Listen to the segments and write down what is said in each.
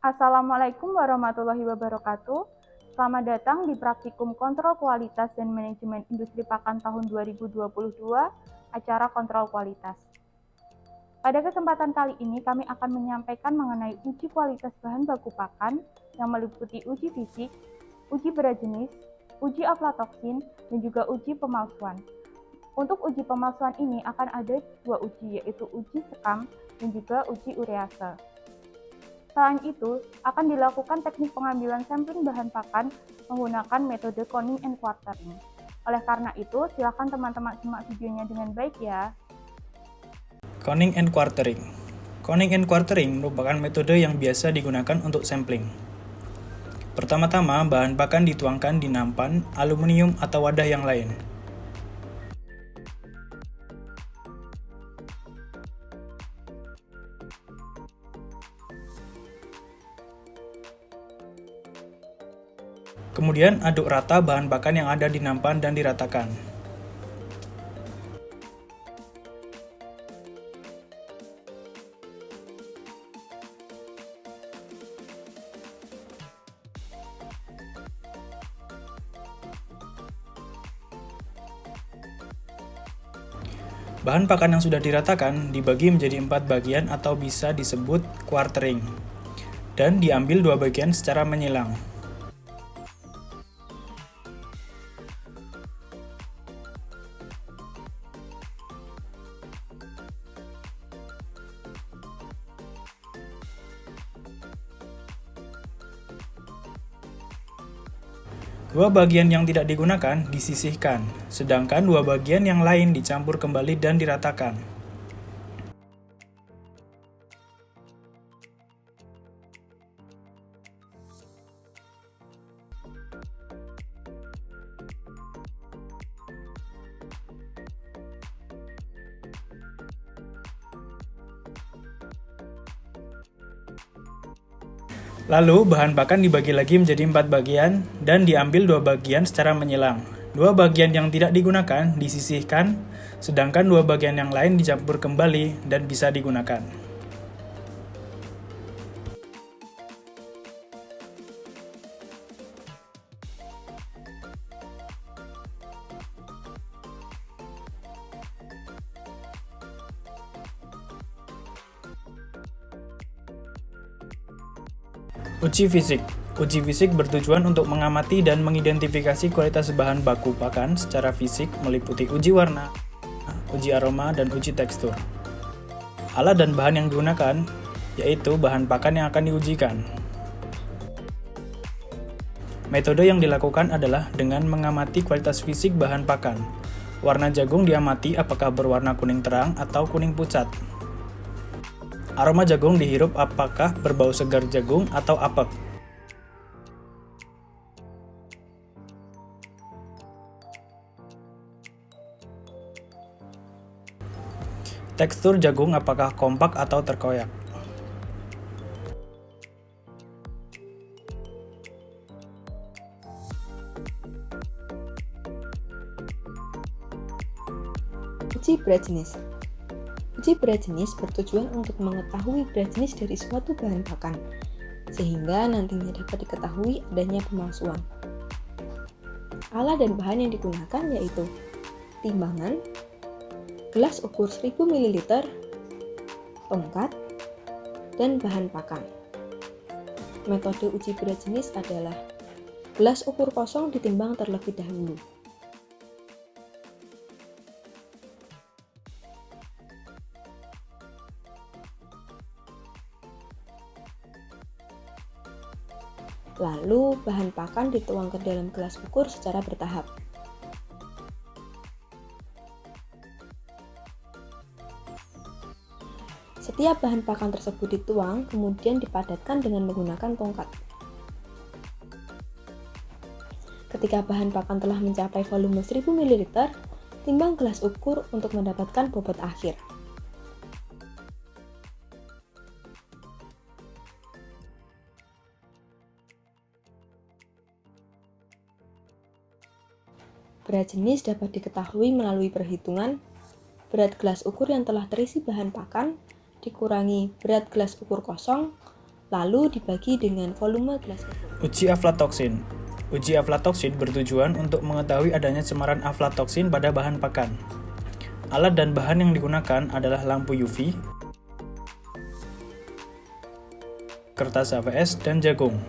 Assalamualaikum warahmatullahi wabarakatuh. Selamat datang di Praktikum Kontrol Kualitas dan Manajemen Industri Pakan tahun 2022, acara kontrol kualitas. Pada kesempatan kali ini, kami akan menyampaikan mengenai uji kualitas bahan baku pakan yang meliputi uji fisik, uji berat jenis, uji aflatoksin, dan juga uji pemalsuan. Untuk uji pemalsuan ini akan ada dua uji, yaitu uji sekam dan juga uji urease. Selain itu, akan dilakukan teknik pengambilan sampling bahan pakan menggunakan metode coning and quartering. Oleh karena itu, silakan teman-teman simak videonya dengan baik ya. Coning and quartering. Coning and quartering merupakan metode yang biasa digunakan untuk sampling. Pertama-tama, bahan pakan dituangkan di nampan, aluminium, atau wadah yang lain. Kemudian aduk rata bahan pakan yang ada di nampan dan diratakan. Bahan pakan yang sudah diratakan dibagi menjadi 4 bagian atau bisa disebut quartering, dan diambil 2 bagian secara menyilang. Dua bagian yang tidak digunakan disisihkan, sedangkan dua bagian yang lain dicampur kembali dan diratakan. Lalu, bahan pakan dibagi lagi menjadi 4 bagian dan diambil 2 bagian secara menyilang. 2 bagian yang tidak digunakan disisihkan, sedangkan 2 bagian yang lain dicampur kembali dan bisa digunakan. Uji fisik. Uji fisik bertujuan untuk mengamati dan mengidentifikasi kualitas bahan baku pakan secara fisik meliputi uji warna, uji aroma, dan uji tekstur. Alat dan bahan yang digunakan yaitu bahan pakan yang akan diujikan. Metode yang dilakukan adalah dengan mengamati kualitas fisik bahan pakan. Warna jagung diamati apakah berwarna kuning terang atau kuning pucat. Aroma jagung dihirup apakah berbau segar jagung atau apek. Tekstur jagung apakah kompak atau terkoyak. Uji berat jenis. Uji berat jenis bertujuan untuk mengetahui berat jenis dari suatu bahan pakan, sehingga nantinya dapat diketahui adanya pemalsuan. Alat dan bahan yang digunakan yaitu timbangan, gelas ukur 1000 ml, tongkat, dan bahan pakan. Metode uji berat jenis adalah gelas ukur kosong ditimbang terlebih dahulu. Lalu, bahan pakan dituang ke dalam gelas ukur secara bertahap. Setiap bahan pakan tersebut dituang, kemudian dipadatkan dengan menggunakan tongkat. Ketika bahan pakan telah mencapai volume 1000 ml, timbang gelas ukur untuk mendapatkan bobot akhir. Berat jenis dapat diketahui melalui perhitungan berat gelas ukur yang telah terisi bahan pakan dikurangi berat gelas ukur kosong lalu dibagi dengan volume gelas ukur. Uji aflatoksin. Uji aflatoksin bertujuan untuk mengetahui adanya cemaran aflatoksin pada bahan pakan. Alat dan bahan yang digunakan adalah lampu UV, kertas HVS, dan jagung.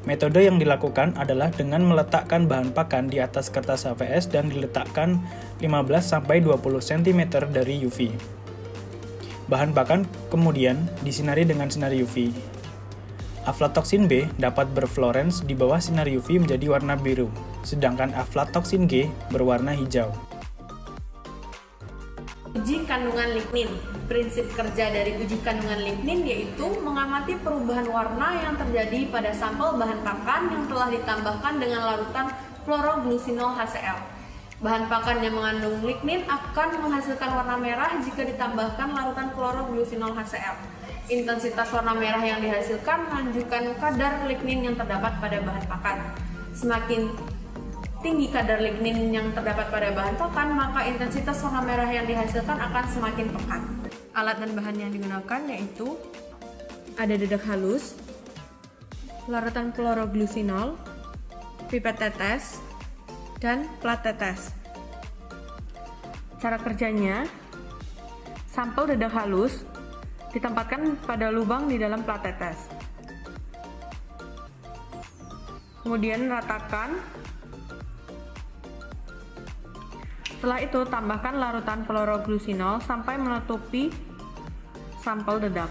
Metode yang dilakukan adalah dengan meletakkan bahan pakan di atas kertas HVS dan diletakkan 15-20 cm dari UV. Bahan pakan kemudian disinari dengan sinar UV. Aflatoksin B dapat berfluorens di bawah sinar UV menjadi warna biru, sedangkan aflatoksin G berwarna hijau. Uji kandungan lignin. Prinsip kerja dari uji kandungan lignin yaitu mengamati perubahan warna yang terjadi pada sampel bahan pakan yang telah ditambahkan dengan larutan chloroglucinol HCl. Bahan pakan yang mengandung lignin akan menghasilkan warna merah jika ditambahkan larutan chloroglucinol HCl. Intensitas warna merah yang dihasilkan menunjukkan kadar lignin yang terdapat pada bahan pakan. Semakin tinggi kadar lignin yang terdapat pada bahan pakan, maka intensitas warna merah yang dihasilkan akan semakin pekat. Alat dan bahan yang digunakan yaitu ada dedak halus, larutan chloroglucinol, pipet tetes, dan plat tetes. Cara kerjanya, sampel dedak halus ditempatkan pada lubang di dalam plat tetes. Kemudian ratakan. Setelah itu, tambahkan larutan chloroglucinol sampai menutupi sampel dedak.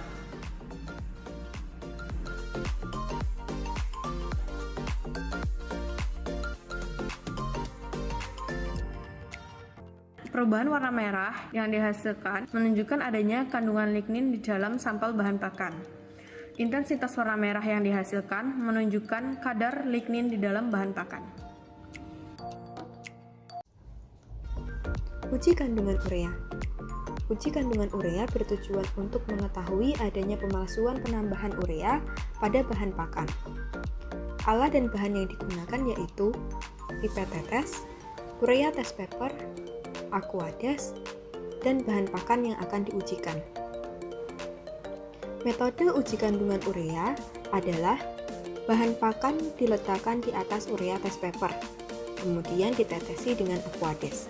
Perubahan warna merah yang dihasilkan menunjukkan adanya kandungan lignin di dalam sampel bahan pakan. Intensitas warna merah yang dihasilkan menunjukkan kadar lignin di dalam bahan pakan. Uji kandungan urea. Uji kandungan urea bertujuan untuk mengetahui adanya pemalsuan penambahan urea pada bahan pakan. Alat dan bahan yang digunakan yaitu pipet tetes, urea test paper, aquades, dan bahan pakan yang akan diujikan. Metode uji kandungan urea adalah bahan pakan diletakkan di atas urea test paper, kemudian ditetesi dengan aquades.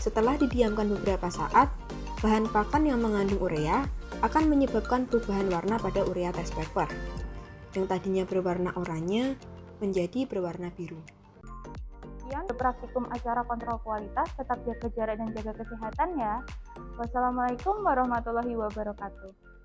Setelah didiamkan beberapa saat, bahan pakan yang mengandung urea akan menyebabkan perubahan warna pada urea test paper, yang tadinya berwarna oranye menjadi berwarna biru. Sekian praktikum acara kontrol kualitas, tetap jaga jarak dan jaga kesehatan ya. Wassalamualaikum warahmatullahi wabarakatuh.